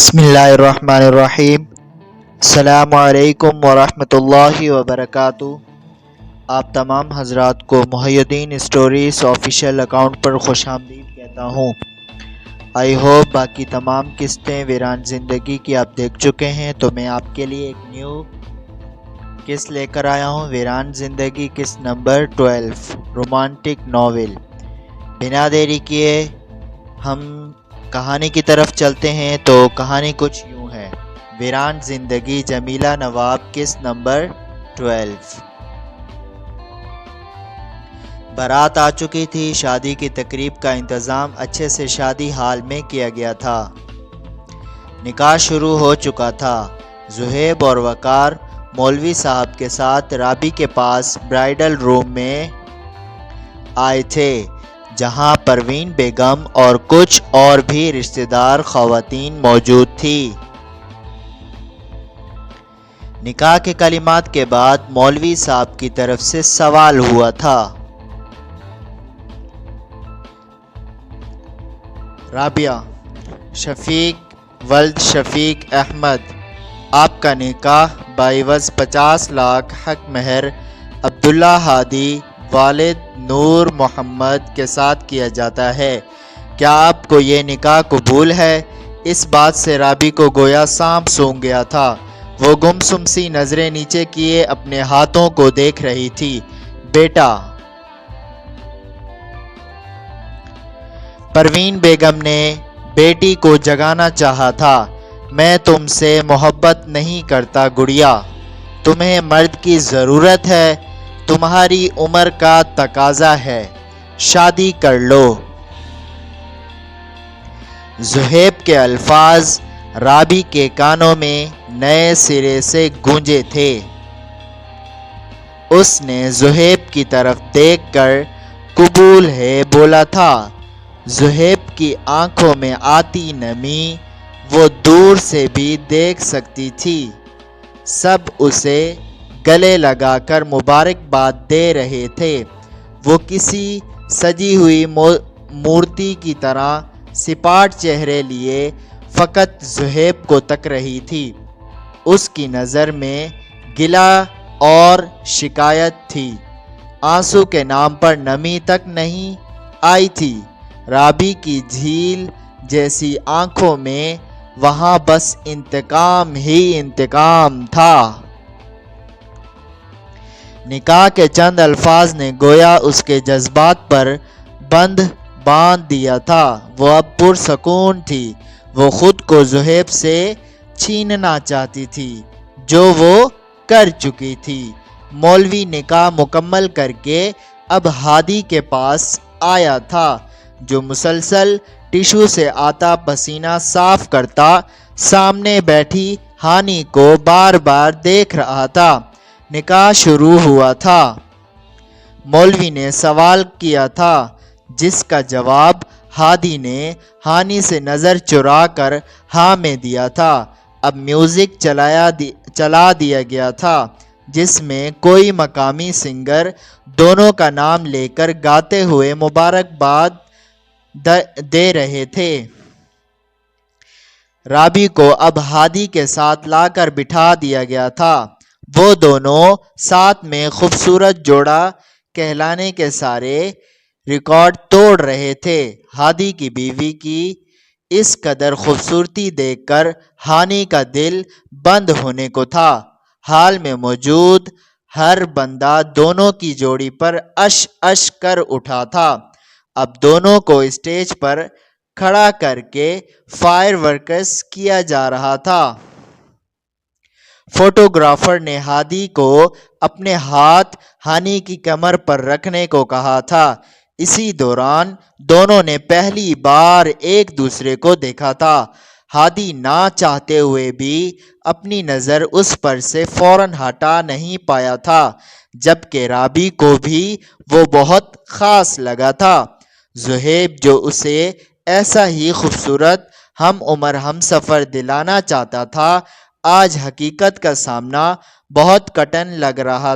بسم اللہ الرحمن الرحیم۔ السلام علیکم ورحمۃ اللہ وبرکاتہ۔ آپ تمام حضرات کو محی الدین اسٹوریز آفیشیل اکاؤنٹ پر خوش آمدید کہتا ہوں۔ آئی ہوپ باقی تمام قسطیں ویران زندگی کی آپ دیکھ چکے ہیں، تو میں آپ کے لیے ایک نیو قسط لے کر آیا ہوں، ویران زندگی قسط نمبر 12 رومانٹک ناول۔ بنا دیری کیے ہم کہانی کی طرف چلتے ہیں۔ تو کہانی کچھ یوں ہے، ویران زندگی جمیلہ نواب قسط نمبر 12۔ بارات آ چکی تھی، شادی کی تقریب کا انتظام اچھے سے شادی ہال میں کیا گیا تھا، نکاح شروع ہو چکا تھا۔ زہیب اور وقار مولوی صاحب کے ساتھ رابی کے پاس برائیڈل روم میں آئے تھے، جہاں پروین بیگم اور کچھ اور بھی رشتہ دار خواتین موجود تھی۔ نکاح کے کلمات کے بعد مولوی صاحب کی طرف سے سوال ہوا تھا، رابعہ، شفیق ولد شفیق احمد، آپ کا نکاح بعوض 50 لاکھ حق مہر عبداللہ ہادی والد نور محمد کے ساتھ کیا جاتا ہے، کیا آپ کو یہ نکاح قبول ہے؟ اس بات سے رابی کو گویا سانپ سونگھ گیا تھا۔ وہ گمسم سی نظریں نیچے کیے اپنے ہاتھوں کو دیکھ رہی تھی۔ بیٹا، پروین بیگم نے بیٹی کو جگانا چاہا تھا، میں تم سے محبت نہیں کرتا گڑیا، تمہیں مرد کی ضرورت ہے، تمہاری عمر کا تقاضا ہے، شادی کر لو۔ زہیب کے الفاظ رابی کے کانوں میں نئے سرے سے گونجے تھے۔ اس نے زہیب کی طرف دیکھ کر قبول ہے بولا تھا۔ زہیب کی آنکھوں میں آتی نمی وہ دور سے بھی دیکھ سکتی تھی۔ سب اسے گلے لگا کر مبارکباد دے رہے تھے۔ وہ کسی سجی ہوئی مورتی کی طرح سپاٹ چہرے لیے فقط زہیب کو تک رہی تھی۔ اس کی نظر میں گلہ اور شکایت تھی، آنسو کے نام پر نمی تک نہیں آئی تھی۔ رابی کی جھیل جیسی آنکھوں میں وہاں بس انتقام ہی انتقام تھا۔ نکاح کے چند الفاظ نے گویا اس کے جذبات پر باندھ دیا تھا۔ وہ اب پرسکون تھی۔ وہ خود کو زہیب سے چھیننا چاہتی تھی جو وہ کر چکی تھی۔ مولوی نکاح مکمل کر کے اب ہادی کے پاس آیا تھا، جو مسلسل ٹشو سے آتا پسینہ صاف کرتا سامنے بیٹھی ہانی کو بار بار دیکھ رہا تھا۔ نکاح شروع ہوا تھا۔ مولوی نے سوال کیا تھا، جس کا جواب ہادی نے ہانی سے نظر چرا کر ہاں میں دیا تھا۔ اب میوزک چلا دیا گیا تھا، جس میں کوئی مقامی سنگر دونوں کا نام لے کر گاتے ہوئے مبارکباد دے رہے تھے۔ رابی کو اب ہادی کے ساتھ لا کر بٹھا دیا گیا تھا۔ وہ دونوں ساتھ میں خوبصورت جوڑا کہلانے کے سارے ریکارڈ توڑ رہے تھے۔ ہادی کی بیوی کی اس قدر خوبصورتی دیکھ کر ہانی کا دل بند ہونے کو تھا۔ حال میں موجود ہر بندہ دونوں کی جوڑی پر اش اش کر اٹھا تھا۔ اب دونوں کو اسٹیج پر کھڑا کر کے فائر ورکس کیا جا رہا تھا۔ فوٹوگرافر نے ہادی کو اپنے ہاتھ ہانی کی کمر پر رکھنے کو کہا تھا۔ اسی دوران دونوں نے پہلی بار ایک دوسرے کو دیکھا تھا۔ ہادی نہ چاہتے ہوئے بھی اپنی نظر اس پر سے فوراً ہٹا نہیں پایا تھا، جبکہ رابی کو بھی وہ بہت خاص لگا تھا۔ زہیب جو اسے ایسا ہی خوبصورت ہم عمر ہم سفر دلانا چاہتا تھا، آج حقیقت کا سامنا بہت کٹھن لگ رہا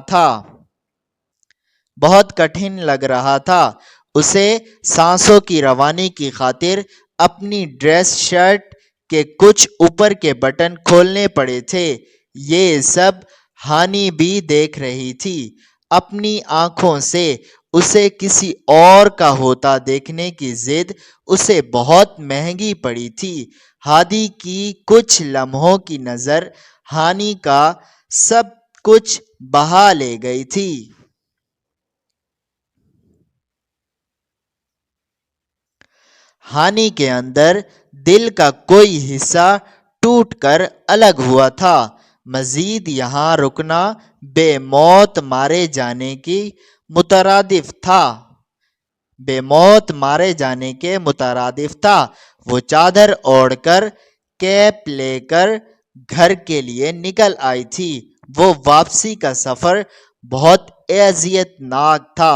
تھا۔ اسے سانسوں کی روانی کی خاطر اپنی ڈریس شرٹ کہ کچھ اوپر کے بٹن کھولنے پڑے تھے۔ یہ سب ہانی بھی دیکھ رہی تھی۔ اپنی آنکھوں سے اسے کسی اور کا ہوتا دیکھنے کی ضد اسے بہت مہنگی پڑی تھی۔ ہادی کی کچھ لمحوں کی نظر ہانی کا سب کچھ بہا لے گئی تھی۔ ہانی کے اندر دل کا کوئی حصہ ٹوٹ کر الگ ہوا تھا۔ مزید یہاں رکنا بے موت مارے جانے کی مترادف تھا۔ وہ چادر اوڑھ کر کیپ لے کر گھر کے لیے نکل آئی تھی۔ وہ واپسی کا سفر بہت اذیت ناک تھا۔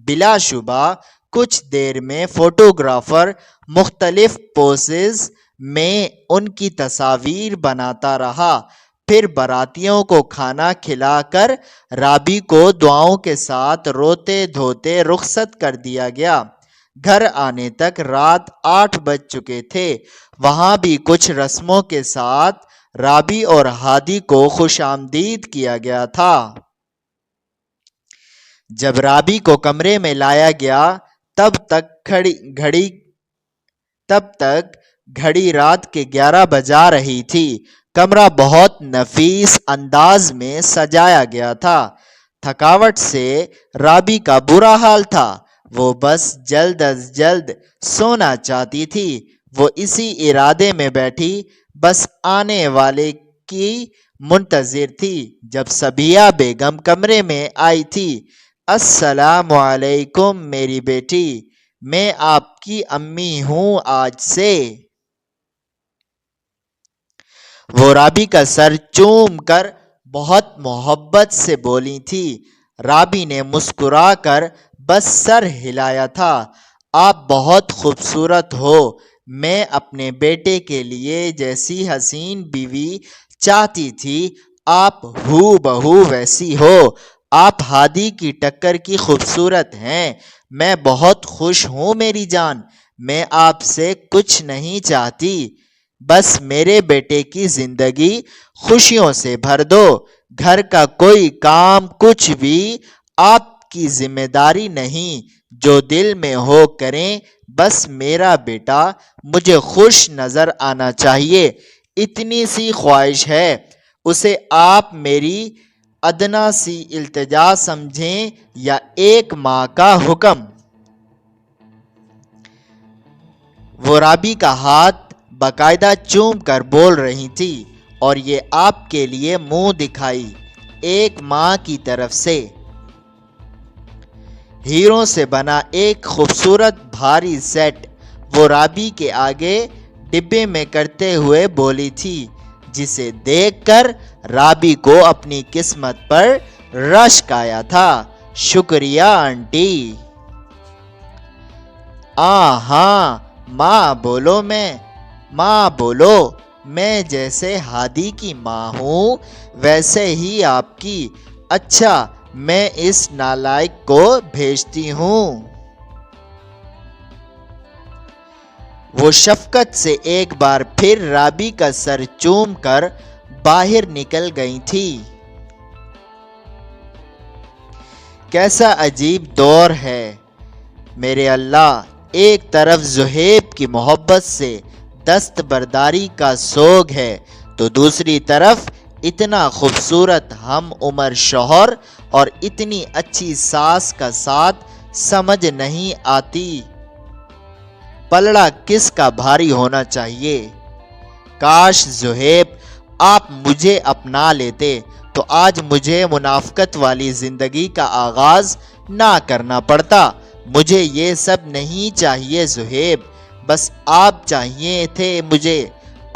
بلا شبہ کچھ دیر میں فوٹوگرافر مختلف پوزز میں ان کی تصاویر بناتا رہا۔ پھر باراتیوں کو کھانا کھلا کر رابی کو دعاؤں کے ساتھ روتے دھوتے رخصت کر دیا گیا۔ گھر آنے تک رات 8 بج چکے تھے۔ وہاں بھی کچھ رسموں کے ساتھ رابی اور ہادی کو خوش آمدید کیا گیا تھا۔ جب رابی کو کمرے میں لایا گیا تب تک گھڑی رات کے 11 بجا رہی تھی۔ کمرہ بہت نفیس انداز میں سجایا گیا تھا۔ تھکاوٹ سے رابی کا برا حال تھا۔ وہ بس جلد از جلد سونا چاہتی تھی۔ وہ اسی ارادے میں بیٹھی بس آنے والے کی منتظر تھی جب صبیہ بیگم کمرے میں آئی تھی۔ السلام علیکم میری بیٹی، میں آپ کی امی ہوں آج سے۔ وہ رابی کا سر چوم کر بہت محبت سے بولی تھی۔ رابی نے مسکرا کر بس سر ہلایا تھا۔ آپ بہت خوبصورت ہو۔ میں اپنے بیٹے کے لیے جیسی حسین بیوی چاہتی تھی آپ ہو بہو ویسی ہو۔ آپ ہادی کی ٹکر کی خوبصورت ہیں۔ میں بہت خوش ہوں میری جان۔ میں آپ سے کچھ نہیں چاہتی، بس میرے بیٹے کی زندگی خوشیوں سے بھر دو۔ گھر کا کوئی کام کچھ بھی آپ کی ذمہ داری نہیں، جو دل میں ہو کریں، بس میرا بیٹا مجھے خوش نظر آنا چاہیے، اتنی سی خواہش ہے۔ اسے آپ میری ادنا سی التجا سمجھیں یا ایک ماں کا حکم۔ وہ رابی کا ہاتھ باقاعدہ چوم کر بول رہی تھی، اور یہ آپ کے لیے منہ دکھائی ایک ماں کی طرف سے۔ ہیروں سے بنا ایک خوبصورت بھاری سیٹ وہ رابی کے آگے ڈبے میں کرتے ہوئے بولی تھی، جسے دیکھ کر رابی کو اپنی قسمت پر رشک آیا تھا۔ شکریہ آنٹی۔ ہاں ماں بولو، ماں بولو، میں جیسے ہادی کی ماں ہوں ویسے ہی آپ کی۔ اچھا میں اس نالائق کو بھیجتی ہوں۔ وہ شفقت سے ایک بار پھر رابی کا سر چوم کر باہر نکل گئی تھی۔ کیسا عجیب دور ہے میرے اللہ! ایک طرف زہیب کی محبت سے دستبرداری کا سوگ ہے تو دوسری طرف اتنا خوبصورت ہم عمر شوہر اور اتنی اچھی ساس کا ساتھ سمجھ نہیں آتی۔ پلڑا کس کا بھاری ہونا چاہیے۔ کاش زہیب آپ مجھے اپنا لیتے تو آج مجھے منافقت والی زندگی کا آغاز نہ کرنا پڑتا۔ مجھے یہ سب نہیں چاہیے زہیب، بس آپ چاہیے تھے مجھے۔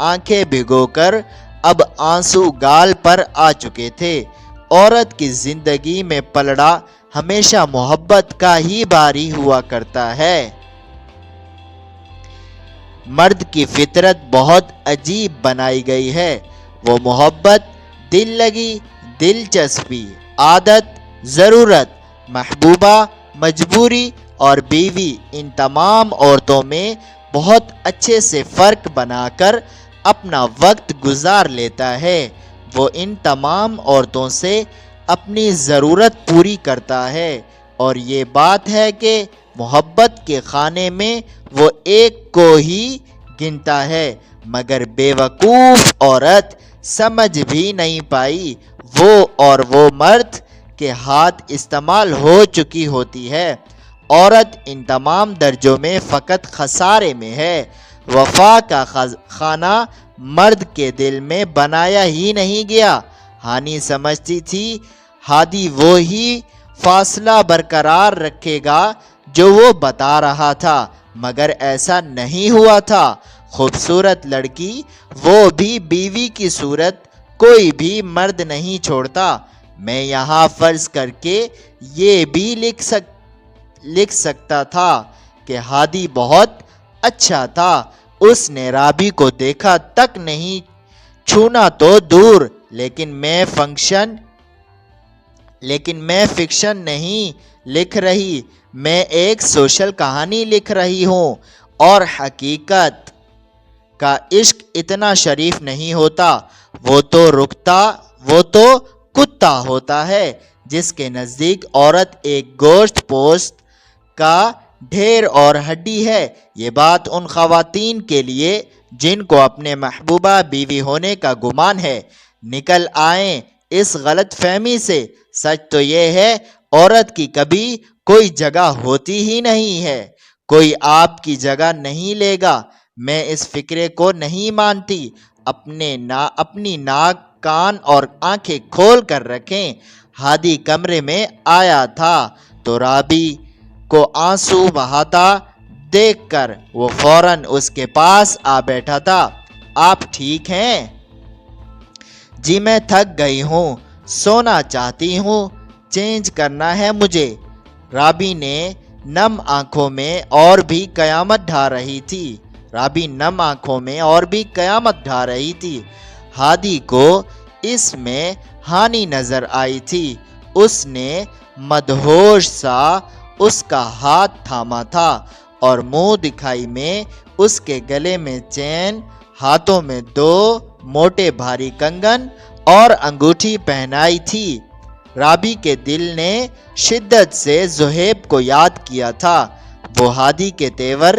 آنکھیں بھگو کر اب آنسو گال پر آ چکے تھے۔ عورت کی زندگی میں پلڑا ہمیشہ محبت کا ہی بھاری ہوا کرتا ہے۔ مرد کی فطرت بہت عجیب بنائی گئی ہے۔ وہ محبت، دل لگی، دلچسپی، عادت، ضرورت، محبوبہ، مجبوری اور بیوی، ان تمام عورتوں میں بہت اچھے سے فرق بنا کر اپنا وقت گزار لیتا ہے۔ وہ ان تمام عورتوں سے اپنی ضرورت پوری کرتا ہے، اور یہ بات ہے کہ محبت کے خانے میں وہ ایک کو ہی گنتا ہے، مگر بیوقوف عورت سمجھ بھی نہیں پائی وہ مرد کے ہاتھ استعمال ہو چکی ہوتی ہے۔ عورت ان تمام درجوں میں فقط خسارے میں ہے۔ وفا کا خانہ مرد کے دل میں بنایا ہی نہیں گیا۔ ہانی سمجھتی تھی ہادی وہی فاصلہ برقرار رکھے گا جو وہ بتا رہا تھا، مگر ایسا نہیں ہوا تھا۔ خوبصورت لڑکی، وہ بھی بیوی کی صورت، کوئی بھی مرد نہیں چھوڑتا۔ میں یہاں فرض کر کے یہ بھی لکھ سکتا تھا کہ ہادی بہت اچھا تھا، اس نے رابی کو دیکھا تک نہیں، چھونا تو دور، لیکن میں فکشن نہیں لکھ رہی، میں ایک سوشل کہانی لکھ رہی ہوں، اور حقیقت کا عشق اتنا شریف نہیں ہوتا، وہ تو کتا ہوتا ہے جس کے نزدیک عورت ایک گوشت پوست کا ڈھیر اور ہڈی ہے۔ یہ بات ان خواتین کے لیے جن کو اپنے محبوبہ بیوی ہونے کا گمان ہے، نکل آئیں اس غلط فہمی سے۔ سچ تو یہ ہے عورت کی کبھی کوئی جگہ ہوتی ہی نہیں ہے، کوئی آپ کی جگہ نہیں لے گا۔ میں اس فکرے کو نہیں مانتی۔ اپنی ناک، کان اور آنکھیں کھول کر رکھیں۔ ہادی کمرے میں آیا تھا تو رابی کو آنسو بہاتا دیکھ کر وہ فوراً اس کے پاس آ بیٹھا تھا۔ آپ ٹھیک ہیں؟ جی میں تھک گئی ہوں، سونا چاہتی ہوں، چینج کرنا ہے مجھے۔ رابی نے نم آنکھوں میں اور بھی قیامت ڈھا رہی تھی۔ ہادی کو اس میں ہانی نظر آئی تھی۔ اس نے مدہوش سا اس کا ہاتھ تھاما تھا اور منہ دکھائی میں اس کے گلے میں چین، ہاتھوں میں 2 موٹے بھاری کنگن اور انگوٹھی پہنائی تھی۔ رابی کے دل نے شدت سے زہیب کو یاد کیا تھا۔ وہ ہادی کے تیور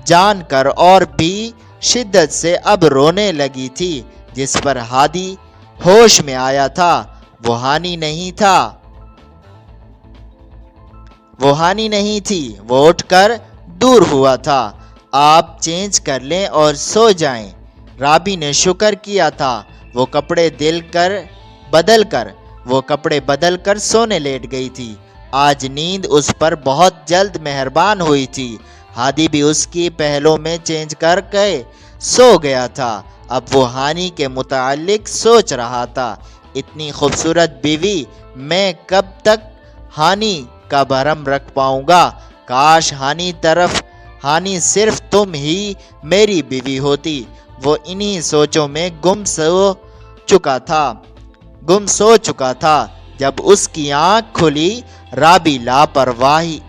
جان کر اور بھی شدت سے اب رونے لگی تھی۔ جس پر ہادی ہوش میں آیا تھا وہ ہانی نہیں تھی، وہ اٹھ کر دور ہوا تھا۔ آپ چینج کر لیں اور سو جائیں۔ رابی نے شکر کیا تھا۔ وہ کپڑے بدل کر سونے لیٹ گئی تھی۔ آج نیند اس پر بہت جلد مہربان ہوئی تھی۔ ہادی بھی اس کی پہلوں میں چینج کر کے سو گیا تھا۔ اب وہ ہانی کے متعلق سوچ رہا تھا۔ اتنی خوبصورت بیوی، میں کب تک ہانی کا بھرم رکھ پاؤں گا؟ کاش ہانی صرف تم ہی میری بیوی ہوتی۔ وہ انہی سوچوں میں گم سو چکا تھا جب اس کی آنکھ کھلی۔ رابی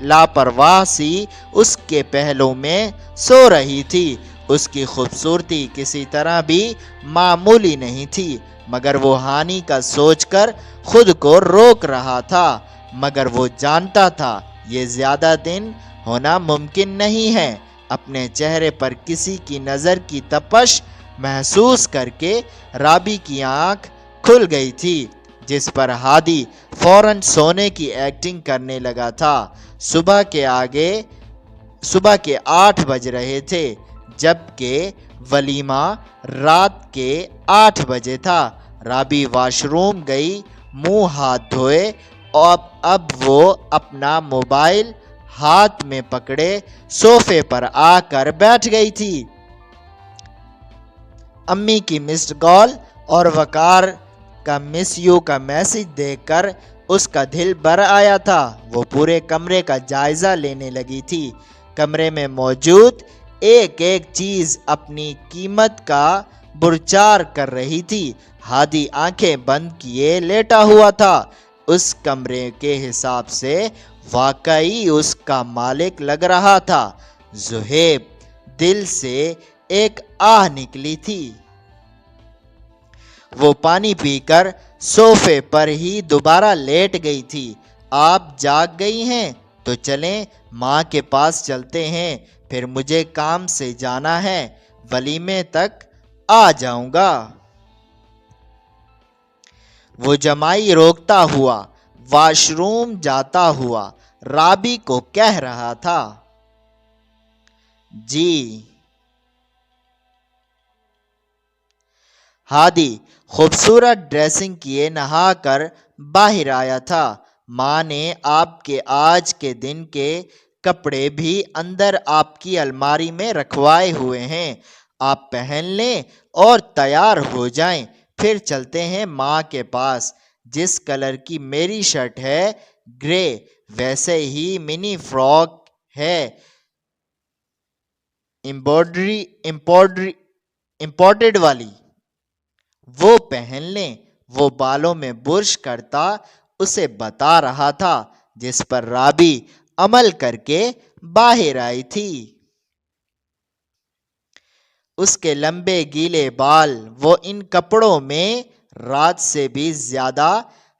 لاپرواہ سی اس کے پہلوں میں سو رہی تھی۔ اس کی خوبصورتی کسی طرح بھی معمولی نہیں تھی، مگر وہ ہانی کا سوچ کر خود کو روک رہا تھا۔ مگر وہ جانتا تھا یہ زیادہ دن ہونا ممکن نہیں ہے۔ اپنے چہرے پر کسی کی نظر کی تپش محسوس کر کے رابی کی آنکھ کھل گئی تھی، جس پر ہادی فوراً سونے کی ایکٹنگ کرنے لگا تھا۔ صبح کے 8 بج رہے تھے، جبکہ ولیمہ رات کے 8 بجے تھا۔ رابی واش روم گئی، منہ ہاتھ دھوئے، اور اب وہ اپنا موبائل ہاتھ میں پکڑے صوفے پر آ کر بیٹھ گئی تھی۔ امی کی مسڈ کال اور وقار کا مس یو کا میسج دیکھ کر اس کا دل بھر آیا تھا۔ وہ پورے کمرے کا جائزہ لینے لگی تھی۔ کمرے میں موجود ایک چیز اپنی قیمت کا برچار کر رہی تھی۔ ہادی آنکھیں بند کیے لیٹا ہوا تھا۔ اس کمرے کے حساب سے واقعی اس کا مالک لگ رہا تھا۔ زہیب، دل سے ایک آہ نکلی تھی۔ وہ پانی پی کر صوفے پر ہی دوبارہ لیٹ گئی تھی۔ آپ جاگ گئی ہیں تو چلیں ماں کے پاس چلتے ہیں، پھر مجھے کام سے جانا ہے، ولیمے تک آ جاؤں گا۔ وہ جمائی روکتا ہوا واش روم جاتا ہوا رابی کو کہہ رہا تھا، جی۔ ہادی خوبصورت ڈریسنگ کیے نہا کر باہر آیا تھا۔ ماں نے آپ کے آج کے دن کے کپڑے بھی اندر آپ کی الماری میں رکھوائے ہوئے ہیں، آپ پہن لیں اور تیار ہو جائیں، پھر چلتے ہیں ماں کے پاس۔ جس کلر کی میری شرٹ ہے گرے، ویسے ہی منی فراک ہے امپورٹڈ والی، وہ پہن لیں۔ وہ بالوں میں برش کرتا اسے بتا رہا تھا، جس پر رابی عمل کر کے باہر آئی تھی۔ اس کے لمبے گیلے بال وہ ان کپڑوں میں رات سے بھی زیادہ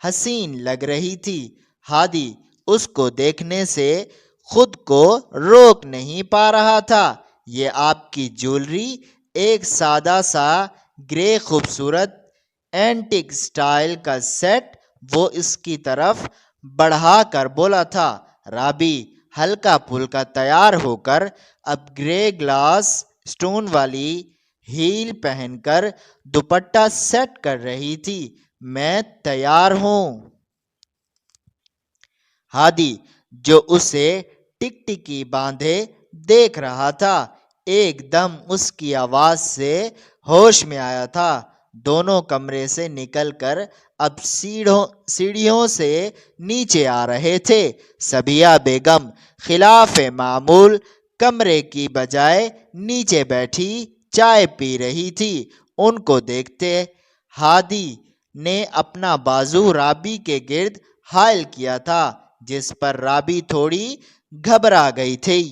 حسین لگ رہی تھی۔ ہادی اس کو دیکھنے سے خود کو روک نہیں پا رہا تھا۔ یہ آپ کی جیولری ایک سادہ سا گرے خوبصورت اینٹک سٹائل کا سیٹ، وہ اس کی طرف بڑھا کر بولا تھا۔ رابی ہلکا پھلکا تیار ہو کر اب گرے گلاس سٹون والی ہیل پہن کر دوپٹہ سیٹ کر رہی تھی۔ میں تیار ہوں۔ ہادی جو اسے ٹکٹکی باندھے دیکھ رہا تھا، ایک دم اس کی آواز سے ہوش میں آیا تھا۔ دونوں کمرے سے نکل کر اب سیڑھیوں سے نیچے آ رہے تھے۔ صبیہ بیگم خلاف معمول کمرے کی بجائے نیچے بیٹھی چائے پی رہی تھی۔ ان کو دیکھتے ہادی نے اپنا بازو رابی کے گرد حائل کیا تھا، جس پر رابی تھوڑی گھبرا گئی تھی۔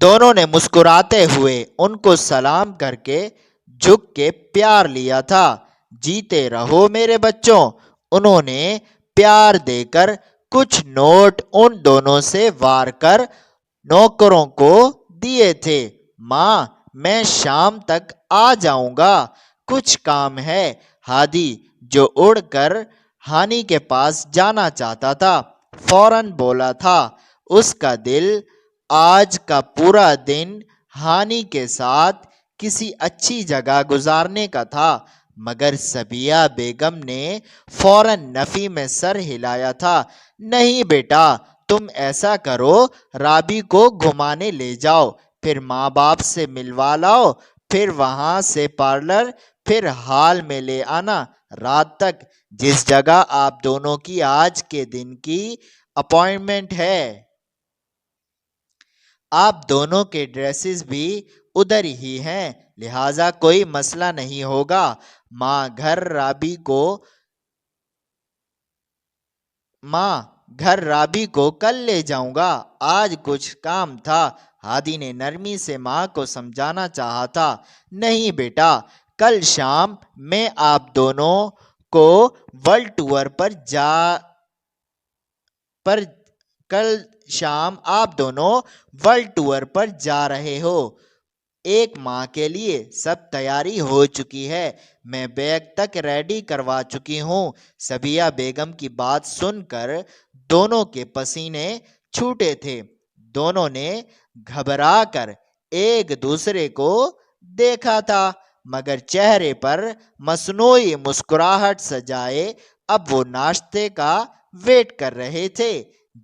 دونوں نے مسکراتے ہوئے ان کو سلام کر کے جھک کے پیار لیا تھا۔ جیتے رہو میرے بچوں۔ انہوں نے پیار دے کر کچھ نوٹ ان دونوں سے وار کر نوکروں کو دیے تھے۔ ماں میں شام تک آ جاؤں گا، کچھ کام ہے۔ ہادی جو اڑ کر ہانی کے پاس جانا چاہتا تھا فوراً بولا تھا۔ اس کا دل آج کا پورا دن ہانی کے ساتھ کسی اچھی جگہ گزارنے کا تھا، مگر صبیہ بیگم نے فوراً نفی میں سر ہلایا تھا۔ نہیں بیٹا، تم ایسا کرو، رابی کو گھمانے لے جاؤ، پھر ماں باپ سے ملوا لاؤ، پھر وہاں سے پارلر، پھر ہال میں لے آنا۔ رات تک جس جگہ آپ دونوں کی آج کے دن کی اپائنٹمنٹ ہے، آپ دونوں کے ڈریسز بھی ادھر ہی ہیں، لہٰذا کوئی مسئلہ نہیں ہوگا۔ ماں گھر رابی کو کل لے جاؤں گا، آج کچھ کام تھا۔ ہادی نے نرمی سے ماں کو سمجھانا چاہا تھا۔ نہیں بیٹا، کل شام میں آپ دونوں کو ورلڈ ٹور پر جا رہے ہو۔ ایک ماہ کے لیے سب تیاری ہو چکی ہے، میں بیگ تک ریڈی کروا چکی ہوں۔ صبیہ بیگم کی بات سن کر دونوں کے پسینے چھوٹے تھے۔ دونوں نے گھبرا کر ایک دوسرے کو دیکھا تھا، مگر چہرے پر مصنوعی مسکراہٹ سجائے اب وہ ناشتے کا ویٹ کر رہے تھے،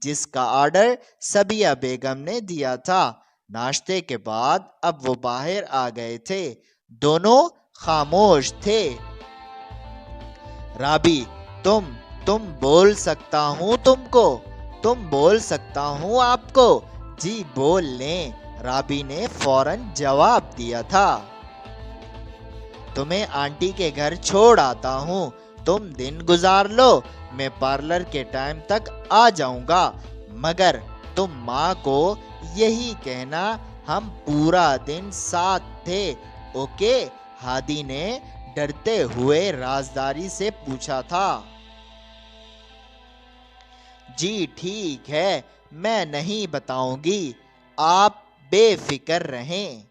جس کا آرڈر صبیہ بیگم نے دیا تھا۔ ناشتے کے بعد اب وہ باہر آ گئے تھے۔ دونوں خاموش تھے۔ رابی تم بول سکتا ہوں تم بول سکتا ہوں آپ کو؟ جی بول لیں، رابی نے فوراً جواب دیا تھا۔ تمہیں آنٹی کے گھر چھوڑ آتا ہوں، تم دن گزار لو، میں پارلر کے ٹائم تک آ جاؤں گا، مگر تم ماں کو یہی کہنا ہم پورا دن ساتھ تھے، اوکے؟ ہادی نے ڈرتے ہوئے رازداری سے پوچھا تھا۔ جی ٹھیک ہے، میں نہیں بتاؤں گی، آپ بے فکر رہیں۔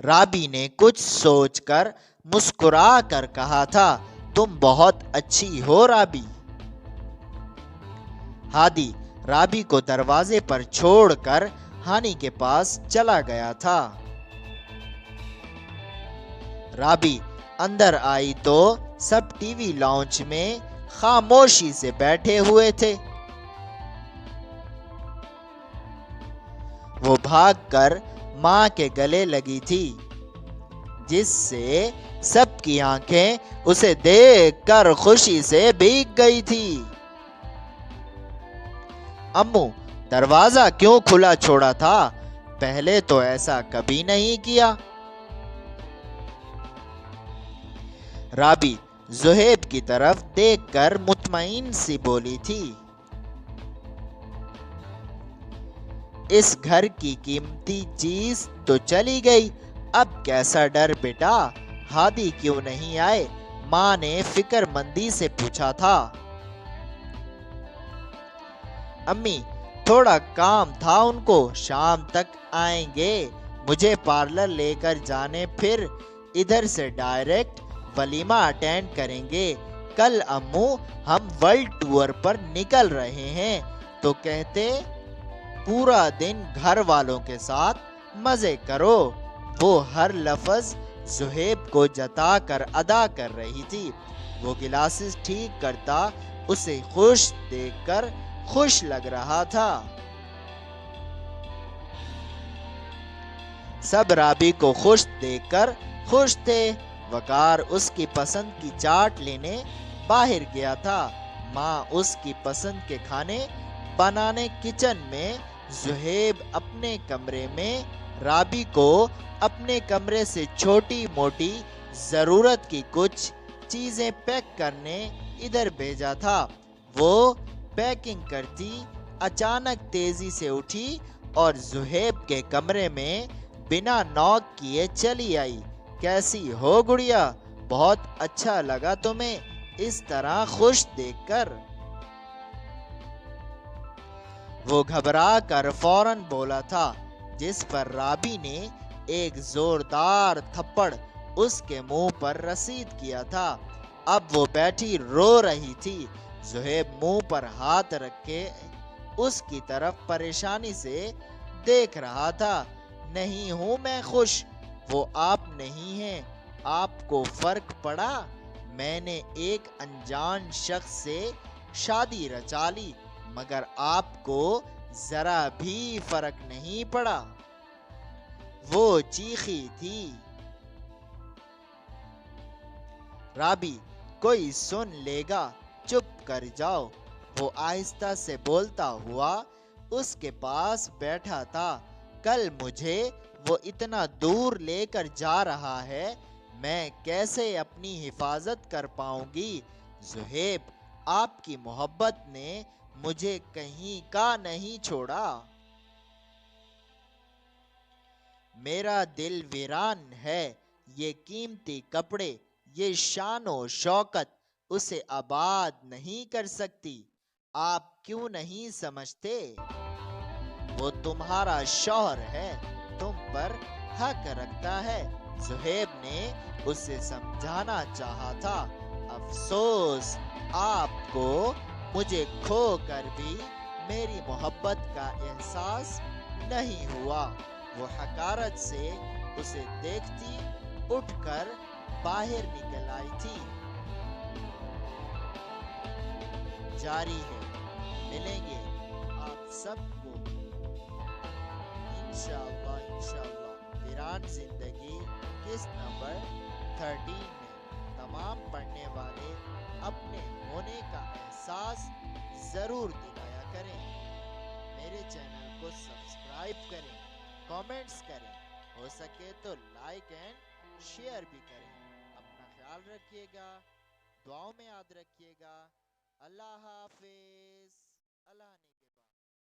رابی نے کچھ سوچ کر مسکرا کر کہا تھا، تم بہت اچھی ہو رابی۔ ہادی رابی کو دروازے پر چھوڑ کر ہانی کے پاس چلا گیا تھا۔ رابی اندر آئی تو سب ٹی وی لاؤنج میں خاموشی سے بیٹھے ہوئے تھے۔ وہ بھاگ کر ماں کے گلے لگی تھی، جس سے سب کی آنکھیں اسے دیکھ کر خوشی سے بھیگ گئی تھی۔ امو، دروازہ کیوں کھلا چھوڑا تھا؟ پہلے تو ایسا کبھی نہیں کیا۔ رابی زہیب کی طرف دیکھ کر مطمئن سی بولی تھی، اس گھر کی قیمتی چیز تو چلی گئی، اب کیسا ڈر بیٹا؟ ہادی کیوں نہیں آئے؟ ماں نے فکر مندی سے پوچھا تھا۔ امی، تھوڑا کام تھا ان کو، شام تک آئیں گے، مجھے پارلر لے کر جانے، پھر ادھر سے ڈائریکٹ ولیمہ اٹینڈ کریں گے۔ کل امو ہم ورلڈ ٹور پر نکل رہے ہیں، تو کہتے پورا دن گھر والوں کے ساتھ مزے کرو۔ وہ ہر لفظ زہیب کو جتا کر ادا کر رہی تھی۔ وہ گلاسز ٹھیک کرتا اسے خوش دیکھ کر خوش لگ رہا تھا۔ سب رابی کو خوش دیکھ کر خوش تھے۔ وقار اس کی پسند کی چاٹ لینے باہر گیا تھا۔ ماں اس کی پسند کے کھانے بنانے کچن میں، زہیب اپنے کمرے میں، رابی کو اپنے کمرے سے چھوٹی موٹی ضرورت کی کچھ چیزیں پیک کرنے ادھر بھیجا تھا۔ وہ پیکنگ کرتی اچانک تیزی سے اٹھی اور زہیب کے کمرے میں بنا نوک کیے چلی آئی۔ کیسی ہو گڑیا؟ بہت اچھا لگا تمہیں اس طرح خوش دیکھ کر۔ وہ گھبرا کر فوراً بولا تھا، جس پر رابی نے ایک زوردار تھپڑ اس کے منہ پر رسید کیا تھا۔ اب وہ بیٹھی رو رہی تھی۔ زہیب منہ پر ہاتھ رکھے اس کی طرف پریشانی سے دیکھ رہا تھا۔ نہیں ہوں میں خوش، وہ آپ نہیں ہیں۔ آپ کو فرق پڑا؟ میں نے ایک انجان شخص سے شادی رچا لی، مگر آپ کو ذرا بھی فرق نہیں پڑا۔ وہ چیخی تھی۔ رابی، کوئی سن لے گا، چپ کر جاؤ۔ وہ آہستہ سے بولتا ہوا اس کے پاس بیٹھا تھا۔ کل مجھے وہ اتنا دور لے کر جا رہا ہے، میں کیسے اپنی حفاظت کر پاؤں گی؟ زہیب، آپ کی محبت نے مجھے کہیں کا نہیں چھوڑا۔ میرا دل ویران ہے۔ یہ قیمتی کپڑے، یہ شان و شوکت اسے آباد نہیں کر سکتی۔ آپ کیوں نہیں سمجھتے؟ وہ تمہارا شوہر ہے، تم پر حق رکھتا ہے۔ زہیب نے اسے سمجھانا چاہا تھا۔ افسوس آپ کو مجھے کھو کر بھی میری محبت کا احساس نہیں ہوا۔ وہ حقارت سے اسے دیکھتی اٹھ کر باہر نکل آئی تھی۔ جاری ہے، ملیں گے آپ سب کو انشاءاللہ ویران زندگی قسط نمبر 13 میں۔ تمام پڑھنے والے اپنے ہونے کا احساس ضرور دلایا کریں۔ میرے چینل کو سبسکرائب کریں، کامنٹس کریں، ہو سکے تو لائک اینڈ شیئر بھی کریں۔ اپنا خیال رکھیے گا، دعاؤں میں یاد رکھیے گا۔ اللہ حافظ۔ اللہ